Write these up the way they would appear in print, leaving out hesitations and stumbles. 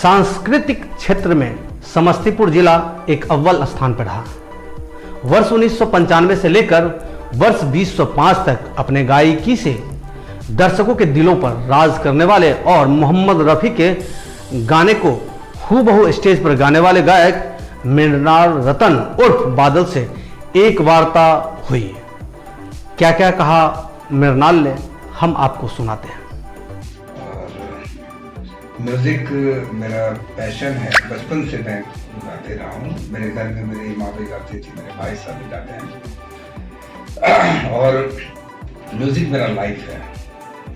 सांस्कृतिक क्षेत्र में समस्तीपुर जिला एक अव्वल स्थान पर रहा। वर्ष 1995 से लेकर वर्ष 2005 तक अपने गायकी से दर्शकों के दिलों पर राज करने वाले और मोहम्मद रफ़ी के गाने को हूबहू स्टेज पर गाने वाले गायक मृणाल रतन उर्फ बादल से एक वार्ता हुई। क्या क्या कहा मृणाल ने, हम आपको सुनाते हैं। म्यूजिक मेरा पैशन है, बचपन से मैं गाते रहा हूँ। मेरे घर में मेरी माँ भी गाती थी, मेरे भाई साहब भी गाते हैं और म्यूजिक मेरा लाइफ है।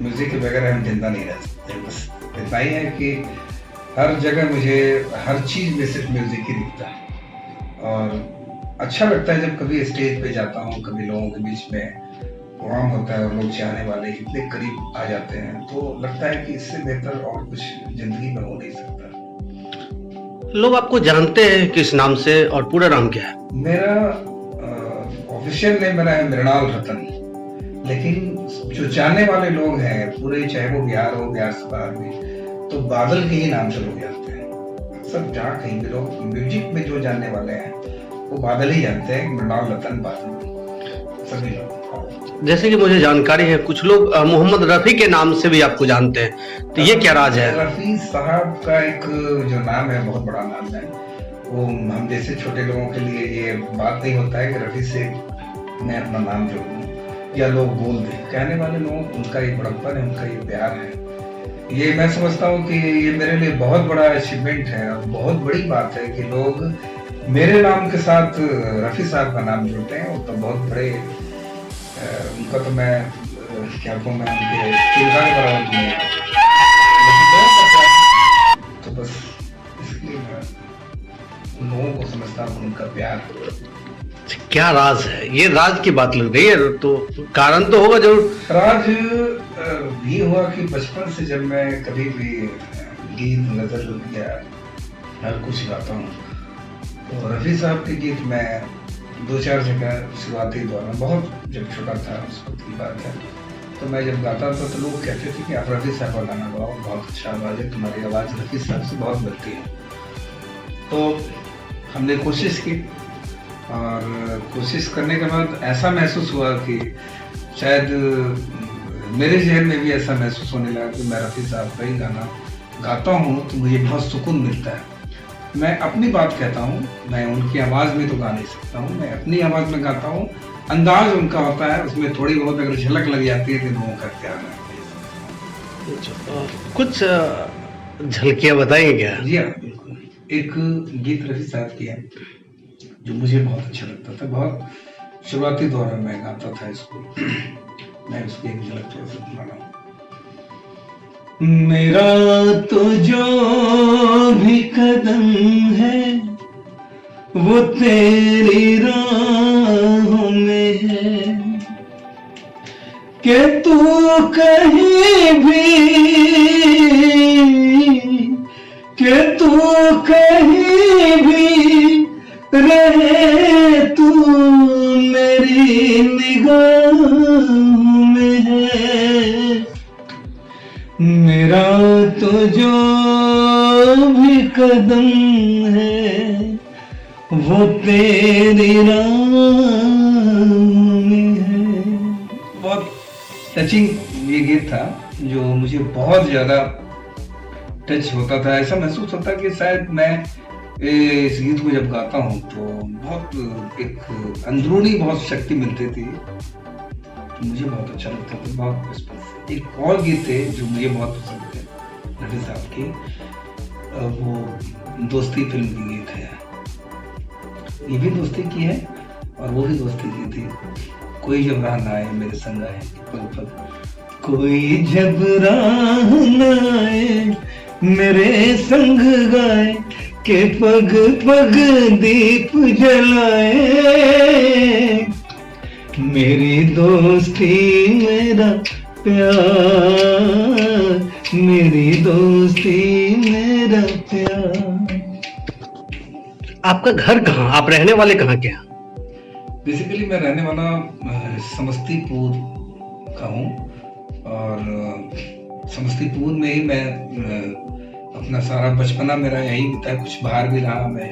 म्यूजिक के बगैर हम जिंदा नहीं रह सकते। बस इतना ही है कि हर जगह मुझे हर चीज़ में सिर्फ म्यूजिक ही दिखता है और अच्छा लगता है जब कभी स्टेज पे जाता हूँ, कभी लोगों के बीच में प्रोग्राम होता है और लोग चाहने वाले इतने करीब आ जाते हैं, तो लगता है कि इससे बेहतर और कुछ जिंदगी में हो नहीं सकता। लोग आपको जानते हैं किस नाम से और पूरा नाम क्या है? मेरा ऑफिशियल नेम मेरा है मृणाल रतन, लेकिन जो जानने वाले लोग हैं पूरे, चाहे वो बिहार हो, बिहार से बाहर भी, तो बादल के ही नाम से लोग जानते हैं। अक्सर जहाँ कहीं भी लोग म्यूजिक में जो जानने वाले हैं वो बादल ही जानते हैं, मृणाल रतन बादल, सभी लोग। जैसे कि मुझे जानकारी है कुछ लोग मोहम्मद रफ़ी के नाम से भी आपको जानते हैं, तो ये क्या राज है? रफ़ी साहब का एक जो नाम है बहुत बड़ा नाम है। वो हम जैसे छोटे लोगों के लिए ये बात नहीं होता है कि रफ़ी से मैं अपना नाम जोड़ूं या लोग बोल दें। कहने वाले लोग, उनका ये बड़प्पन है, उनका ये प्यार है। ये मैं समझता हूँ कि ये मेरे लिए बहुत बड़ा अचीवमेंट है और बहुत बड़ी बात है कि लोग मेरे नाम के साथ रफ़ी साहब का नाम जोड़ते हैं। वो तो बहुत बड़े, उनका तो मैं क्या कहूँ, मैं उनके किरदार बराबर नहीं है, तो बस इसलिए मैं उन लोगों को समझता हूँ, उनका प्यार। क्या राज है? ये राज की बात लग रही है, तो कारण तो होगा जरूर। राज ये हुआ कि बचपन से जब मैं कभी भी गीत, गजल या हर कुछ गाता हूँ, तो रफ़ी साहब के गीत मैं 2-4 जगह शुरुआती दौर में, बहुत जब छोटा था उस वक्त की बात है, तो मैं जब गाता था तो लोग कहते थे कि आप रफ़ी साहब का गाना गाओ, बहुत अच्छा आवाज़ है, तुम्हारी आवाज़ रफ़ी साहब से बहुत बनती है। तो हमने कोशिश की और कोशिश करने के बाद ऐसा महसूस हुआ कि शायद मेरे जहन में भी ऐसा महसूस होने लगा कि मैं रफ़ी साहब का ही गाना गाता हूँ तो मुझे बहुत सुकून मिलता है। मैं अपनी बात कहता हूँ, मैं उनकी आवाज़ में तो गा नहीं सकता हूँ, मैं अपनी आवाज़ में गाता हूँ। अंदाज उनका होता है, उसमें थोड़ी बहुत अगर झलक लग जाती है तो लोगों का प्यार है। कुछ झलकियाँ बताएंगे क्या? जी हाँ, बिल्कुल। एक गीत रफ़ी साहब की है जो मुझे बहुत अच्छा लगता था, बहुत शुरुआती दौर में मैं गाता था इसको। मैं उसकी एक झलक थोड़ा सा सुना रहा हूँ। मेरा तो जो भी कदम है वो तेरी राहों में है, कि तू कहीं भी, कि तू कहीं भी रहे, तू मेरी निगाहों में है। मेरा तो जो भी कदम है वो तेरी राह में है। बहुत टचिंग ये गीत था जो मुझे बहुत ज़्यादा टच होता था। ऐसा महसूस होता कि शायद मैं इस गीत को जब गाता हूँ तो बहुत एक अंदरूनी बहुत शक्ति मिलती थी, तो मुझे बहुत अच्छा लगता था बहुत बचपन से। एक और गीत थे जो मुझे बहुत पसंद थे रफ़ी साहब के, वो दोस्ती फिल्म की गीत है। ये भी दोस्ती की है और वो भी दोस्ती की थी। कोई जब राह ना आए मेरे संग आए पग पग, कोई जब राह ना आए मेरे संग गाए, के पग पग दीप जलाए। मेरी दोस्ती मेरा प्यार, मेरी दोस्ती मेरा प्यार। आपका घर कहाँ, आप रहने वाले कहाँ के हैं? बेसिकली मैं रहने वाला समस्तीपुर का हूँ और समस्तीपुर में ही मैं अपना सारा बचपना मेरा यही बीता है। कुछ बाहर भी रहा, मैं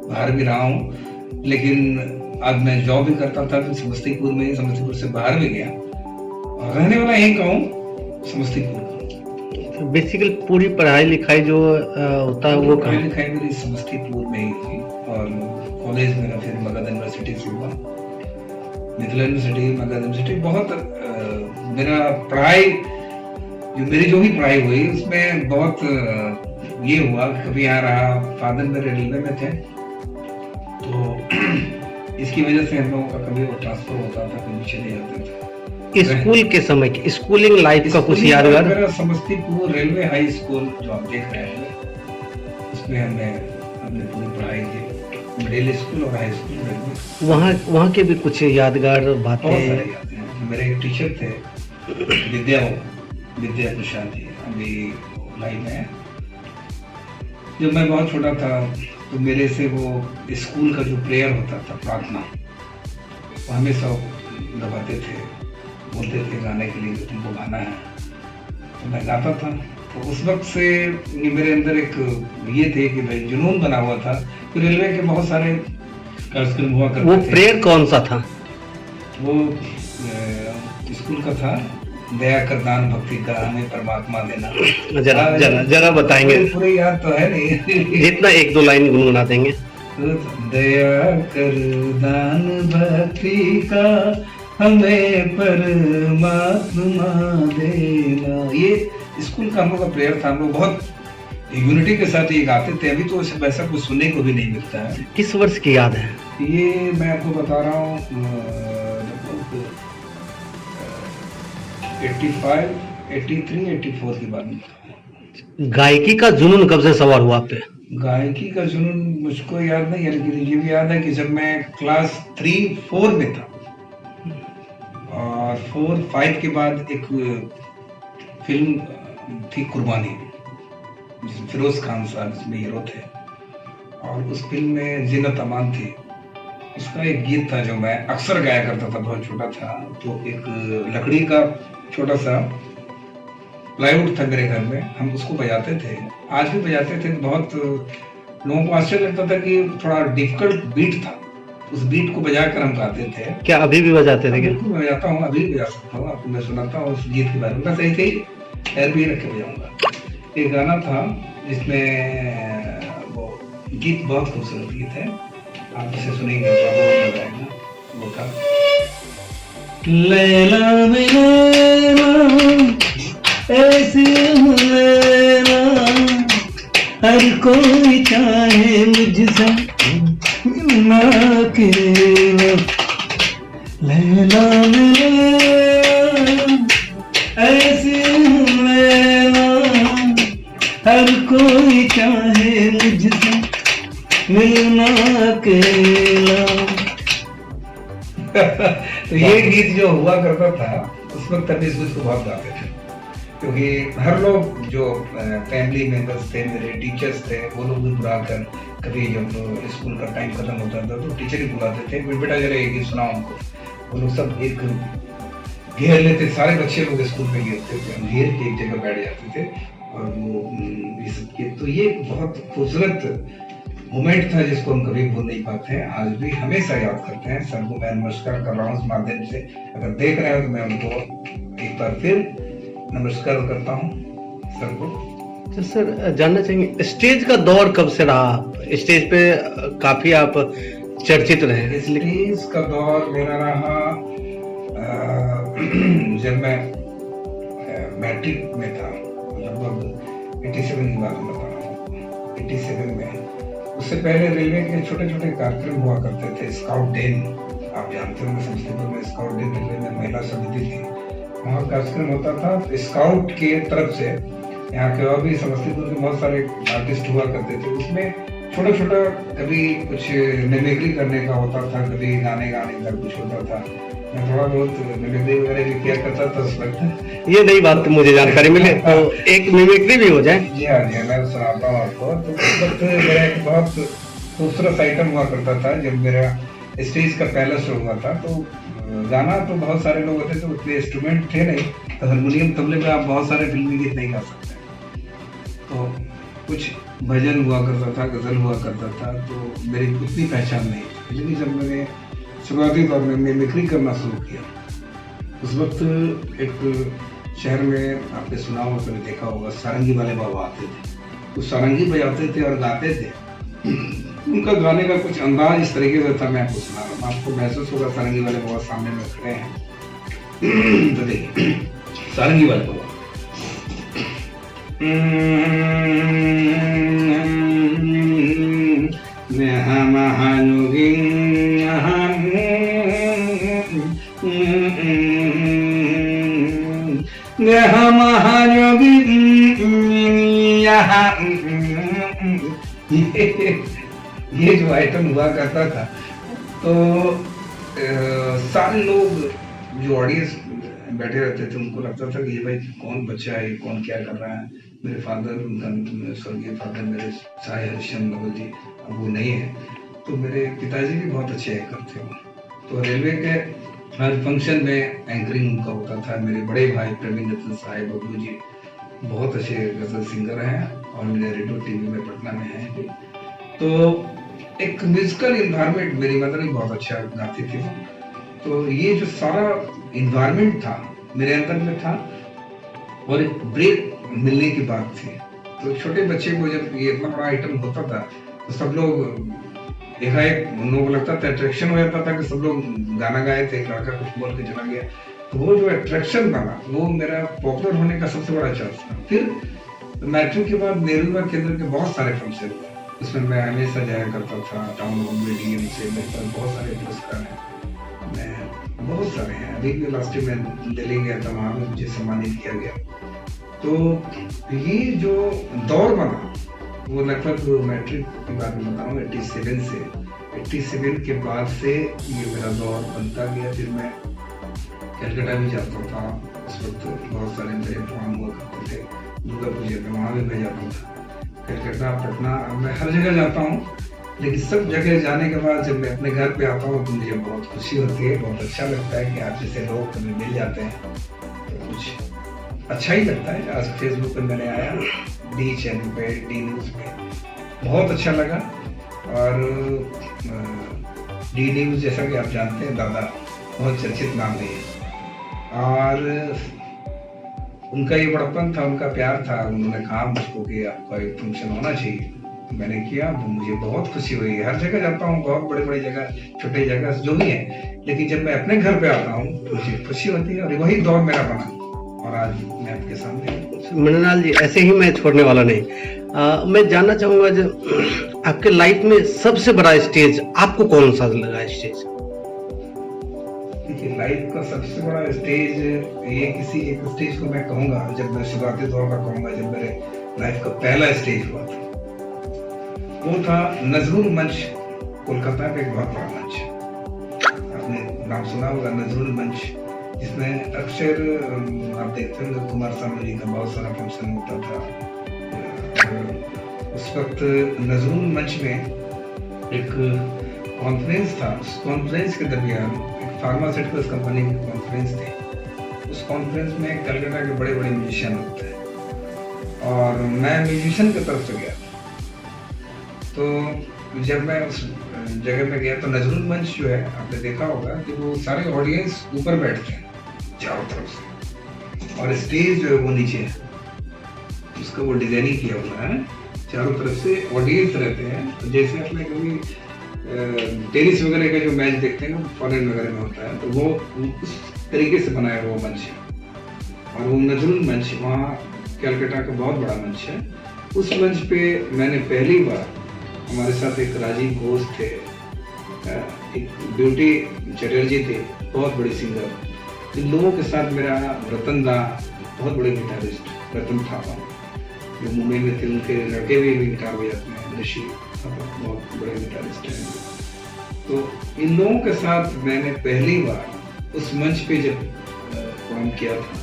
बाहर भी रहा हूँ, लेकिन आज मैं जॉब भी करता था तो समस्तीपुर में ही, समस्तीपुर से बाहर भी गया और रहने वाला यही का हूँ, समस्तीपुर। बेसिकली पूरी पढ़ाई लिखाई जो होता है वो पढ़ाई लिखाई मेरी समस्तीपुर में ही थी और कॉलेज मेरा फिर मगध यूनिवर्सिटी से हुआ, मिथिला यूनिवर्सिटी, मगध यूनिवर्सिटी। बहुत मेरा पढ़ाई जो भी पढ़ाई हुई उसमें बहुत ये हुआ, कभी यहाँ रहा, फादर मेरे रेलवे में थे तो इसकी वजह से हम लोगों का कभी वो ट्रांसफर होता था, कभी चले जाते थे। स्कूल के समय की स्कूलिंग लाइफ का कुछ यादगार? मेरा समस्तीपुर रेलवे हाई स्कूल जो आप देख रहे हैं उसमें हमने अपनी पूरी पढ़ाई की, मिडिल स्कूल और हाई स्कूल रेलवे। वहाँ के भी कुछ यादगार बातें? बहुत सारे यादें हैं। मेरे एक टीचर थे विद्या प्रसाद जी, अभी लाइव में है। जब मैं बहुत छोटा था तो मेरे से वो स्कूल का जो प्रेयर होता था, प्रार्थना, वो हमेशा दबाते थे, बोलते थे गाने के लिए, तुमको गाना है, तो मैं गाता था। तो उस वक्त से मेरे अंदर एक ये थे कि भाई जुनून बना हुआ था। तो रेलवे के बहुत सारे कार्यक्रम हुआ करते थे। वो प्रेयर कौन सा था? वो स्कूल का था, दया कर दान भक्ति का हमें परमात्मा देना। जरा बताएंगे? पूरे याद तो है नहीं, जितना एक दो लाइन गुनगुना देंगे। दया कर दान भक्ति का हमें परमात्मा देना, ये स्कूल का हम लोग का प्रेयर था। हम लोग बहुत यूनिटी के साथ ये गाते थे। अभी तो वैसा कुछ सुनने को भी नहीं मिलता है। किस वर्ष की याद है ये? मैं आपको बता रहा हूँ 85, 83, 84 की बात। गायकी का जुनून कब से सवार हुआ आप पे? गायकी का जुनून मुझको याद नहीं है, लेकिन ये भी याद है कि जब मैं क्लास 3-4 में था और 4-5 के बाद एक फिल्म थी कुर्बानी, जिसमें फिरोज खान साहब इसमें हीरो थे और उस फिल्म में जीनत अमान थी। उसका एक गीत था जो मैं अक्सर गाया करता था, बहुत छोटा था तो। एक लकड़ी का छोटा सा प्लाईवुड था मेरे घर में, हम उसको बजाते थे, आज भी बजाते थे। बहुत लोगों को आश्चर्य लगता था कि थोड़ा डिफिकल्ट बीट था, उस बीट को बजाकर हम गाते थे। क्या अभी भी बजाते थे? बिल्कुल मैं बजाता हूँ, अभी भी बजा सकता हूँ, आपको मैं सुनाता हूँ उस गीत के बारे में। बस ऐसे ही पैर भी रख के बजाऊंगा। एक गाना था जिसमें वो गीत बहुत खूबसूरत गीत है, आप इसे सुनेंगे तो आपको मजा आएगा। वो था लैला मेरा ऐसे लैला, हर कोई चाहे मुझसे मिलना अकेला। लैला मेरा ऐसे लैला, हर कोई चाहे मुझसे मिलना अकेला। तो ये गीत जो हुआ करता था उस वक्त तभी इसको बहुत गाते थे, क्योंकि हर लोग जो फैमिली मेंबर्स थे, मेरे टीचर्स थे, वो लोग भी बुलाकर, कभी जब स्कूल का टाइम खत्म होता था तो टीचर ही बुलाते थे, बेटा जरा ये गीत सुनाओ हमको। वो लोग सब एक घेर लेते, सारे बच्चे लोग स्कूल में घेरते थे, हम घेर के एक जगह बैठ जाते थे और वो ये सब के। तो ये बहुत खूबसूरत मोमेंट था जिसको हम कभी भूल नहीं पाते हैं, आज भी हमेशा याद करते हैं। सबको मैं नमस्कार कर रहा हूँ इस माध्यम से, अगर देख रहे हो तो मैं उनको एक बार फिर नमस्कार करता हूँ सबको। तो सर जानना चाहेंगे स्टेज का दौर कब से रहा? स्टेज पे काफी आप चर्चित रहे। स्टेज का दौर मेरा रहा जब मैं मैट्रिक में था, लगभग 87 की बात बता रहा हूँ, 87 में। उससे पहले रेलवे के छोटे छोटे कार्यक्रम हुआ करते थे। स्काउट डे, आप जानते होंगे समस्तीपुर में स्काउट डे रेलवे में महिला समिति थी, वहाँ कार्यक्रम होता था स्काउट के तरफ से। यहाँ के और भी समस्तीपुर के बहुत सारे आर्टिस्ट हुआ करते थे, उसमें छोटा छोटा कभी कुछ मिमिक्री करने का होता था, कभी गाने का कुछ होता था। मैं थोड़ा बहुत मिमिक्री वगैरह भी किया करता था उस वक्त। ये नई बात मुझे जानकारी मिली, तो एक मिमिक्री भी हो जाए। जी हाँ मैं सुनाता हूँ आपको। तो उस वक्त मेरा एक बहुत खूबसूरत आइटम हुआ करता था जब मेरा स्टेज का पहला शो हुआ था। तो गाना तो बहुत सारे लोग होते थे, उतने इंस्ट्रूमेंट थे नहीं, तो हारमोनियम तबले पे आप बहुत सारे फिल्मी गीत नहीं गा सकते। तो कुछ भजन हुआ करता था, गज़ल हुआ करता था, तो मेरी उतनी पहचान नहीं थी। लेकिन जब मैंने शुरुआती दौर में मिमिक्री करना शुरू किया, उस वक्त एक शहर में आपने सुना होगा, कभी देखा होगा, सारंगी वाले बाबा आते थे। वो सारंगी बजाते थे और गाते थे। उनका गाने का कुछ अंदाज इस तरीके से था, मैं आपको सुना रहा हूँ, आपको महसूस होगा सारंगी वाले बाबा सामने में खड़े हैं। तो देखिए सारंगी वाले बाबा। ये जो आइटम हुआ करता था, तो सारे लोग जो ऑडियंस बैठे रहते थे, उनको लगता था कि ये भाई कौन बच्चा है, ये कौन क्या कर रहा है। मेरे फादर, उनका स्वर्गीय फादर मेरे साहे हरिश्चंद्र नवल जी, अब वो नहीं है, तो मेरे पिताजी भी बहुत अच्छे एंकर थे। तो रेलवे के हर फंक्शन में एंकरिंग उनका होता था। मेरे बड़े भाई प्रवीण रतन साहिब बबलू जी बहुत अच्छे गजल सिंगर हैं और मेरे रेडियो टीवी में पटना में हैं भी। तो एक म्यूजिकल इन्वायरमेंट, मेरी मदर भी बहुत अच्छा गाती थी, तो ये जो सारा इन्वायरमेंट था मेरे अंदर में था। और एक ब्रेक मिलने की बात थी, तो छोटे बच्चे को जब ये इतना बड़ा आइटम होता था, तो सब लोग एकाएक, उन लोगों को लगता था, अट्रैक्शन हो जाता था कि सब लोग गाना गाए थे, एक लड़का कुछ बोल के चला गया, तो वो जो अट्रैक्शन बना, वो मेरा पॉपुलर होने का सबसे बड़ा चांस था। फिर मैट्रिक के बाद नेहरू युवा केंद्र के बहुत सारे फंक्शन हुए, उसमें मैं हमेशा जाया करता था। टाउन बॉम्बे डीएम से मेरे पास बहुत सारे पुरस्कार हैं, मैं बहुत सारे हैं। अभी भी लास्ट में दिल्ली गया था, वहाँ में मुझे सम्मानित किया गया। तो ये जो दौर बना, वो लगभग मैट्रिक की बात में बताऊँ 87 से, 87 के बाद से ये मेरा दौर बनता गया। फिर मैं कलकत्ता भी जाता था, उस वक्त बहुत सारे मेरे प्रोग्राम हुआ करते थे, दुर्गा पूजा में वहाँ भी मैं जाता था। कलकत्ता, पटना, मैं हर जगह जाता हूँ, लेकिन सब जगह जाने के बाद जब मैं अपने घर पे आता हूँ तो मुझे बहुत खुशी होती है, बहुत अच्छा लगता है कि आप जैसे लोग कभी मिल जाते हैं, तो कुछ अच्छा ही लगता है। आज फेसबुक पर मैंने आया, डी चैनल पे, डी न्यूज़ पे, बहुत अच्छा लगा। और डी न्यूज़ जैसा कि आप जानते हैं, दादा बहुत चर्चित नाम है, और उनका ये बड़प्पन था, उनका प्यार था। उन्होंने कहा मुझको कि आपका एक फंक्शन होना चाहिए, तो मैंने किया, वो मुझे बहुत खुशी हुई। हर जगह जाता हूँ, बहुत बड़े बड़े जगह, छोटे जगह जो भी है, लेकिन जब मैं अपने घर पे आता हूँ तो मुझे खुशी होती है, और वही दौर मेरा बना, और आज मैं आपके सामने। मृणाल जी, ऐसे ही मैं छोड़ने वाला नहीं। मैं जानना चाहूंगा, जो आपके लाइफ में सबसे बड़ा स्टेज आपको कौन सा लगा स्टेज? देखिए, लाइफ का सबसे बड़ा स्टेज, ये किसी एक स्टेज को मैं कहूँगा, जब मैं शुरुआती दौर का कहूँगा, जब मेरे लाइफ का पहला स्टेज हुआ था, वो था नजरुल मंच, कोलकाता का एक बहुत बड़ा मंच। आपने नाम सुना होगा, नजरुल मंच, जिसमें अक्सर आप देखते होंगे कुमार सानू जी का बहुत सारा फंक्शन होता था। उस वक्त नजरुल मंच में एक कॉन्फ्रेंस था, उस कॉन्फ्रेंस के दरमियान एक फार्मास्यूटिकल्स कंपनी की कॉन्फ्रेंस थी। उस कॉन्फ्रेंस में कलकत्ता के बड़े बड़े म्यूजिशियन होते हैं, और मैं म्यूजिशियन की तरफ से गया था। तो जब मैं उस जगह में गया, तो नजरुल मंच जो है, आपने देखा होगा कि वो सारे ऑडियंस ऊपर बैठते हैं चारों तरफ से, और स्टेज जो है वो नीचे है, उसका वो डिजाइनिंग किया हुआ है, चारों तरफ से ऑडियंस रहते हैं। तो जैसे आपने कभी टेनिस वगैरह का जो मैच देखते हैं, फॉरेन वगैरह में होता है, तो वो उस तरीके से बनाया हुआ मंच है। और वो नजरुल मंच वहाँ कलकत्ता का बहुत बड़ा मंच है। उस मंच पे मैंने पहली बार, हमारे साथ एक राजीव घोष थे, एक ब्यूटी चटर्जी थे, बहुत बड़ी सिंगर, इन लोगों के साथ मेरा रतन दा, बहुत बड़े गिटारिस्ट रतन थापा जो मुंबई में थे, उनके लड़के भी गिटार बजाते हैं, ऋषि, बहुत बड़े गिटारिस्ट हैं। तो इन लोगों के साथ मैंने पहली बार उस मंच पे जब काम किया था,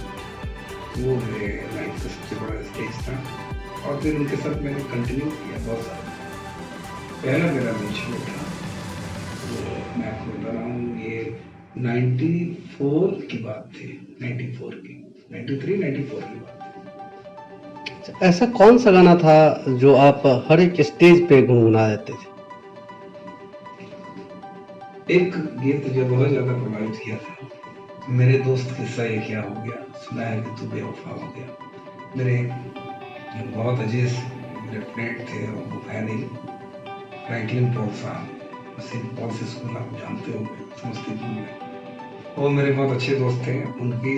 वो मेरे लाइफ का सबसे बड़ा स्टेज था। और फिर उनके साथ मैंने कंटिन्यू किया बहुत सारा। पहला मेरा मंच में था, तो मैं आपको बता रहा हूँ, ये 94 की बात थी, 94 की, 93, 94 की बात थी। ऐसा कौन सा गाना था जो आप हर एक स्टेज पे गुनगुना देते थे? एक गीत जो बहुत ज्यादा प्रभावित किया था, मेरे दोस्त किस्सा ये क्या हो गया, सुना है कि तू बेवफा हो गया। मेरे बहुत अजीज मेरे फ्रेंड थे, वो है नहीं, फ्रैंकलिन पॉल साहब, सेंट पॉल्स स्कूल आप जानते हो समस्तीपुर में, वो मेरे बहुत अच्छे दोस्त थे। उनकी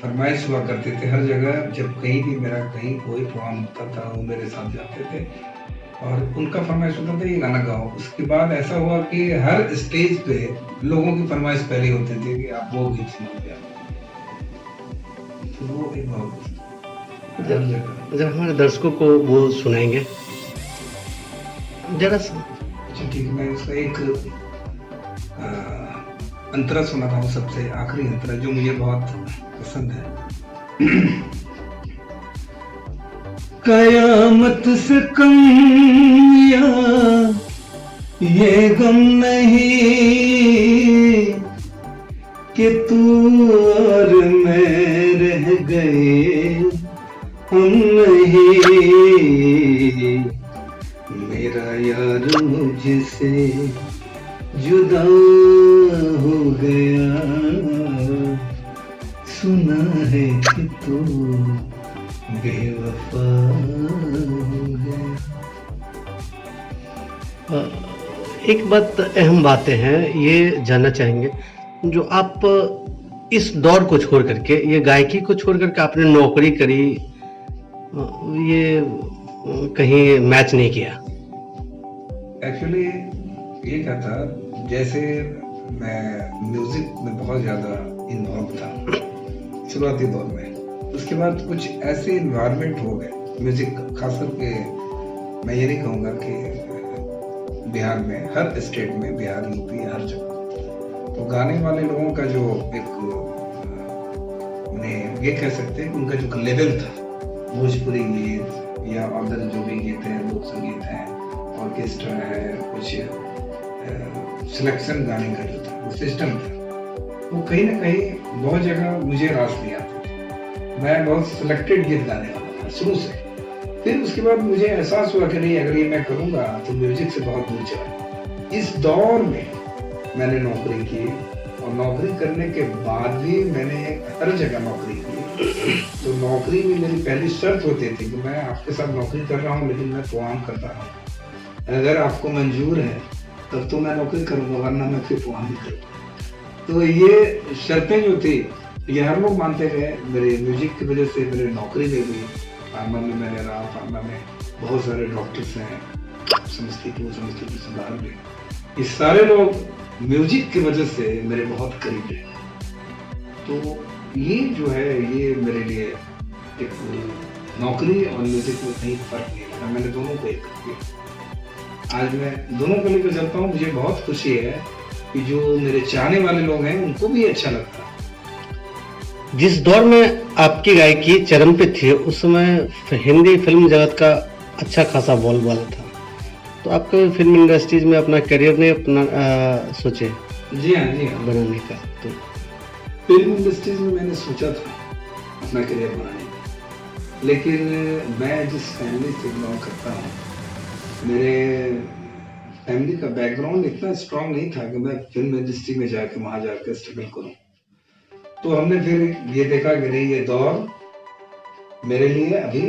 फरमाइश हुआ करते थे हर जगह, जब कहीं भी मेरा कहीं कोई प्रोग्राम होता था वो मेरे साथ जाते थे और उनका फरमाइश होता था ये गाना गाओ। उसके बाद ऐसा हुआ कि हर स्टेज पे लोगों की फरमाइश पहले होती थी कि आप वो गीत सुनाओ, तो वो एक बहुत हर जगह। जब हमारे दर्शकों को वो सुनाएंगे जरा सा। अच्छा ठीक है, मैं उसका एक अंतरा सुना था, वो सबसे आखिरी अंतरा जो मुझे बहुत पसंद है। कयामत से कम या ये गम नहीं कि तू और मैं रह गए, हम नहीं, मेरा यार मुझसे जुदा हो गया, सुना है कि तू बेवफा हो गया। एक बात अहम बातें हैं, ये जानना चाहेंगे जो आप इस दौर को छोड़ करके, ये गायकी को छोड़ करके आपने नौकरी करी, ये कहीं मैच नहीं किया? एक्चुअली ये क्या था, जैसे मैं म्यूजिक में बहुत ज्यादा इन्वॉल्व था शुरुआती दौर में, उसके बाद कुछ ऐसे इन्वायरमेंट हो गए म्यूजिक, खासकर के मैं ये नहीं कहूँगा कि बिहार में, हर स्टेट में, बिहार यूपी हर जगह, तो गाने वाले लोगों का जो एक उन्हें ये कह सकते हैं कि उनका जो लेवल था, भोजपुरी गीत या अदर जो भी गीत हैं, लोक संगीत है, ऑर्केस्ट्रा है, कुछ सिलेक्शन गाने का जो था वो सिस्टम था, वो कहीं ना कहीं बहुत जगह मुझे रास नहीं आता। मैं बहुत सिलेक्टेड गीत गाने वाला था शुरू से। फिर उसके बाद मुझे एहसास हुआ कि नहीं, अगर ये मैं करूँगा तो म्यूजिक से बहुत दूर चला। इस दौर में मैंने नौकरी की और नौकरी करने के बाद भी मैंने हर जगह नौकरी की। तो नौकरी में मेरी पहली शर्त होती थी कि मैं आपके साथ नौकरी कर रहा हूँ लेकिन मैं प्रोग्राम करता रहा हूँ, अगर आपको मंजूर है तब तो मैं नौकरी करूँगा, वरना मैं फिर प्रोग्राम नहीं करूँगा। तो ये शर्तें जो थी ये हर लोग मानते गए। मेरे म्यूजिक की वजह से मेरे नौकरी में भी, फार्मा में मैंने रहा, फार्मा में बहुत सारे डॉक्टर्स हैं, समस्तीपुर से बाहर भी, ये सारे लोग म्यूजिक की वजह से मेरे बहुत करीब है। तो ये जो है ये मेरे लिए एक नौकरी और म्यूजिक में कहीं फर्क नहीं लगा, मैंने दोनों को एक कर दिया। आज मैं दोनों को लेकर चलता हूँ। मुझे बहुत खुशी है कि जो मेरे चाहने वाले लोग हैं उनको भी अच्छा लगता है। जिस दौर में आपकी गायकी चरम पे थी उस समय हिंदी फिल्म जगत का अच्छा खासा बोलबाला था, तो आपको फिल्म इंडस्ट्रीज में अपना करियर नहीं अपना सोचे? जी हाँ बनाने का। तो फिल्म इंडस्ट्रीज में मैंने सोचा था अपना करियर बनाने का, लेकिन मैं जिस फैमिली से बिलोंग करता हूँ, मेरे फैमिली का बैकग्राउंड इतना स्ट्रांग नहीं था कि मैं फिल्म इंडस्ट्री में जाके वहां जाकर स्ट्रगल करूं। तो हमने फिर ये देखा कि नहीं, ये दौर मेरे लिए अभी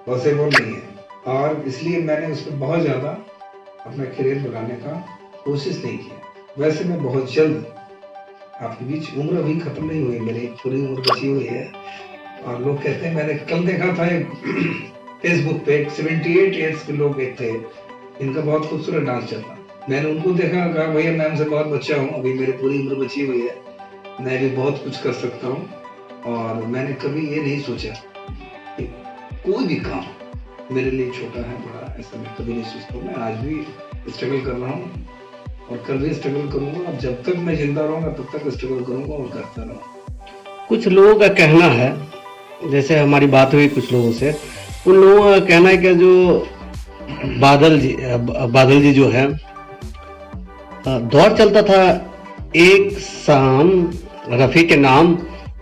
पॉसिबल नहीं है, और इसलिए मैंने उस पर बहुत ज़्यादा अपना करियर बनाने का कोशिश नहीं किया। वैसे मैं बहुत जल्द, आपके बीच उम्र अभी खत्म नहीं हुई, मेरी पूरी उम्र बची हुई है। और लोग कहते हैं, मैंने कल देखा था एक फेसबुक पे 78 ईयर्स के लोग एक थे, इनका बहुत खूबसूरत डांस चलता, मैंने उनको देखा, कहा भैया मैं उनसे बहुत बच्चा हूँ, अभी मेरी पूरी उम्र बची हुई है, मैं भी बहुत कुछ कर सकता हूँ। और मैंने कभी ये नहीं सोचा कि कोई भी काम मेरे लिए छोटा है बड़ा, ऐसा मैं कभी नहीं सोचता। मैं आज भी स्ट्रगल कर रहा हूँ और कल भी स्ट्रगल करूँगा, और जब तक मैं जिंदा रहूँगा तब तक स्ट्रगल करूँगा और करता रहूँगा। कुछ लोगों का कहना है, जैसे हमारी बात हुई कुछ लोगों से, उन लोगों का कहना है कि जो बादल जी जो है, दौर चलता था एक शाम रफ़ी के नाम,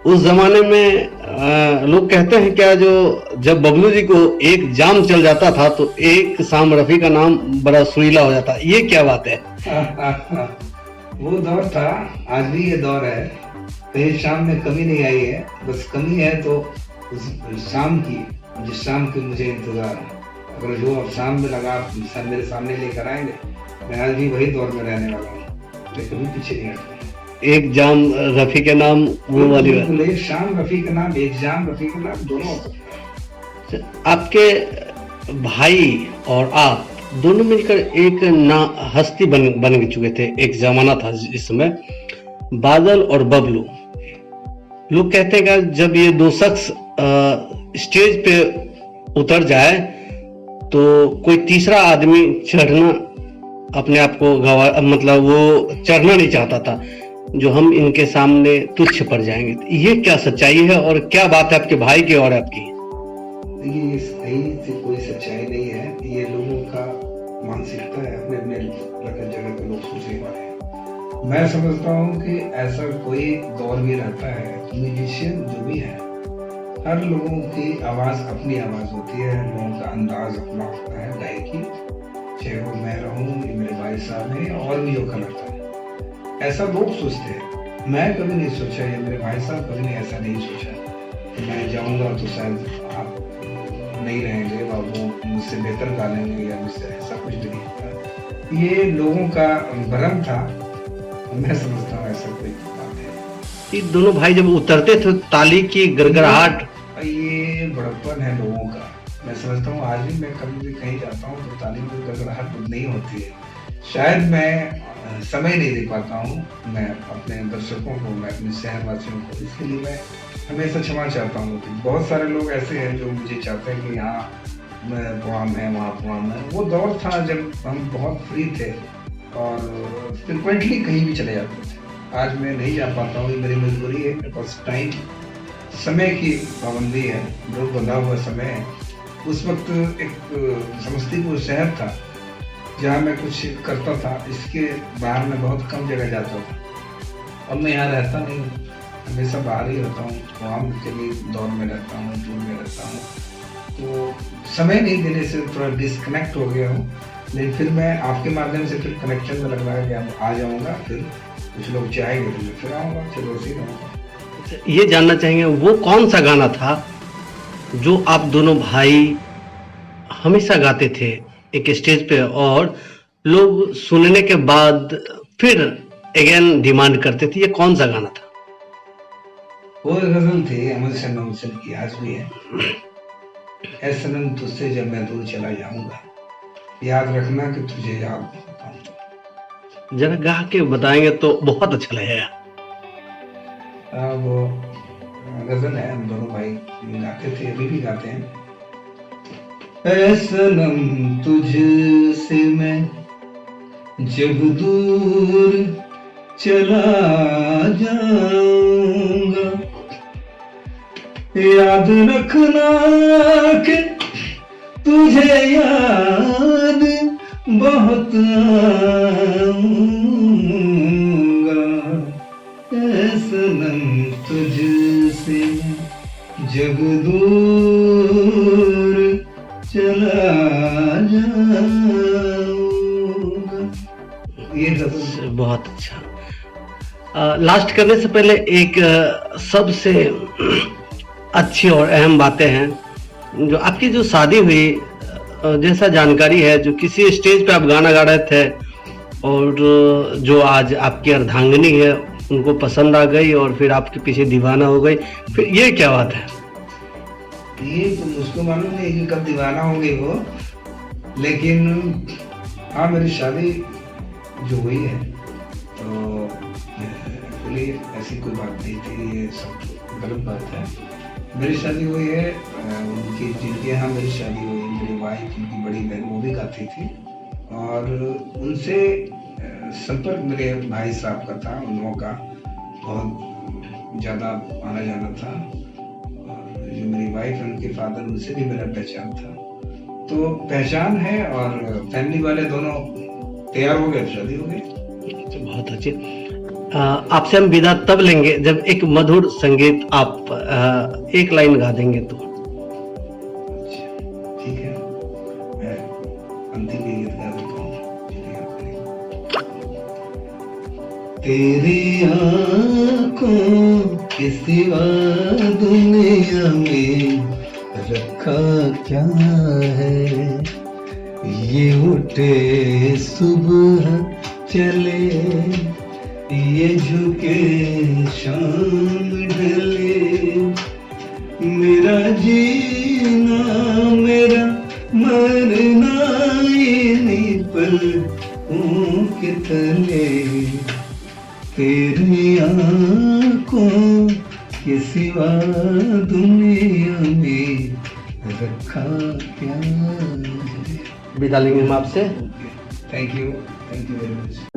उस जमाने में लोग कहते हैं क्या, जो जब बबलू जी को एक जाम चल जाता था तो एक शाम रफी का नाम बड़ा सुरीला हो जाता, ये क्या बात है? वो दौर था, आज भी ये दौर है। कहीं शाम में कमी नहीं आई है, बस कमी है तो उस शाम की, जिस शाम की मुझे इंतजार है। अगर जो अब शाम में लगा सब मेरे सामने लेकर आएंगे, मैं आज भी वही दौर में रहने वाला हूँ, मैं कभी पीछे नहीं हटूंगा। एक जाम रफी के नाम, वो वाली बात। एक शाम रफी का नाम, एक जाम रफी का नाम, दोनों हो सकते हैं। आपके भाई और आप दोनों मिलकर एक हस्ती बन चुके थे। एक जमाना था जिस समय बादल और बबलू, लोग कहते हैं कि जब ये दो शख्स स्टेज पे उतर जाए तो कोई तीसरा आदमी चढ़ना अपने आप को मतलब वो चढ़ना नहीं चाहता था, जो हम इनके सामने तुच्छ पड़ जाएंगे। ये क्या सच्चाई है और क्या बात है आपके भाई की और आपकी? देखिए, ये सही से कोई सच्चाई नहीं है, ये लोगों का मानसिकता है, अपने अपने जगह पे लोग सोचने वाले हैं। मैं समझता हूँ कि ऐसा कोई दौर भी रहता है, म्यूजिशियन जो भी है, हर लोगों की आवाज अपनी आवाज होती है, लोगों का अंदाज अपना होता है गायकी, चाहे वो मैं रहूँ, ये मेरे भाई साहब हैं और भी जो लगता है, ऐसा लोग सोचते हैं। मैं कभी नहीं सोचा, ये मेरे भाई साहब कभी नहीं ऐसा नहीं सोचा कि मैं जाऊँगा तो शायद आप नहीं रहेंगे और वो मुझसे बेहतर गा लेंगे या मुझसे, ऐसा कुछ नहीं होता। ये लोगों का भ्रम था, मैं समझता हूँ ऐसा कोई बात है। ये दोनों भाई जब उतरते थे ताली की गड़गड़ाहट, ये बड़प्पन है लोगों का। मैं समझता हूँ आज भी मैं कभी भी कहीं जाता हूँ तो ताली की गड़गड़ाहट नहीं होती है। शायद मैं समय नहीं दे पाता हूँ, मैं अपने दर्शकों को, मैं अपने शहरवासियों को, इसके लिए मैं हमेशा क्षमा चाहता हूँ। बहुत सारे लोग ऐसे हैं जो मुझे चाहते हैं कि यहाँ प्रोग्राम है, वहाँ प्रोग्राम है। वो दौर था जब हम बहुत फ्री थे और फ्रिक्वेंटली कहीं भी चले जाते थे। आज मैं नहीं जा पाता हूँ, ये मेरी मजबूरी है, मेरे पास टाइम, समय की पाबंदी है, जो बंधा हुआ समय है। उस वक्त एक समस्तीपुर शहर था जहाँ मैं कुछ करता था, इसके बाहर में बहुत कम जगह जाता था। अब मैं यहाँ रहता नहीं हूँ, हमेशा बाहर ही रहता हूँ, वहाँ के लिए दौर में रहता हूँ, टूर में रहता हूँ, तो समय नहीं देने से थोड़ा डिस्कनेक्ट हो गया हूँ। लेकिन फिर मैं आपके माध्यम से फिर कनेक्शन में लग रहा है कि अब आ जाऊँगा, फिर कुछ लोग चाहेंगे तो मैं फिर आऊँगा, चलो उसी रहूँगा। ये जानना चाहेंगे वो कौन सा गाना था जो आप दोनों भाई हमेशा गाते थे एक स्टेज पे और लोग सुनने के बाद फिर अगेन डिमांड करते थे? ये कौन सा गाना था? वो गजल थी अमर सनम की, आज भी है। ऐ सनम तुझसे जब मैं दूर चला जाऊंगा, याद रखना कि तुझे याद आता। जरा गा के बताएंगे तो बहुत अच्छा लगेगा। वो गजल है, हम दोनों भाई गाते थे, अभी भी गाते हैं। ऐ सनम तुझसे मैं जब दूर चला जाऊंगा, याद रखना कि तुझे याद बहुत आऊंगा। ऐ सनम तुझसे जब दूर चला जाऊंगा। ये बहुत अच्छा। लास्ट करने से पहले एक सबसे अच्छी और अहम बातें हैं जो आपकी जो शादी हुई, जैसा जानकारी है, जो किसी स्टेज पे आप गाना गा रहे थे और जो आज आपकी अर्धांगिनी है उनको पसंद आ गई और फिर आपके पीछे दीवाना हो गई, फिर ये क्या बात है? ये तो मुझको मालूम नहीं कि कब दीवाना हो गई वो, लेकिन हाँ मेरी शादी जो हुई है तो ऐसी कोई बात नहीं थी, ये सब गलत बात है। मेरी शादी हुई है उनकी, जिनके यहाँ मेरी शादी हुई, मेरी वाइफ, उनकी बड़ी बहन, वो भी गाती थी और उनसे संपर्क मेरे भाई साहब का था, उन लोगों का बहुत ज़्यादा आना जाना था। और जो मेरी वाइफ है उनके फादर, उनसे भी मेरा पहचान था, तो पहचान है और फैमिली वाले दोनों तैयार हो गए, शादी हो गई। बहुत अच्छी। आपसे हम विदा तब लेंगे जब एक मधुर संगीत आप एक लाइन गा देंगे तो। अच्छा, ठीक है, मैं अंतिम गीत गा देता हूँ। चलिए आप करिए। तेरी आंखों के सिवा दुनिया में रखा क्या है, ये उठे सुबह चले, ये झुके शाम ढले, मेरा जीना मेरा मरना इन्हीं पलकों के तले, तेरी आंखों के सिवा दुनिया में रखा क्या है। विदा लेंगे हम आपसे। Thank you very much.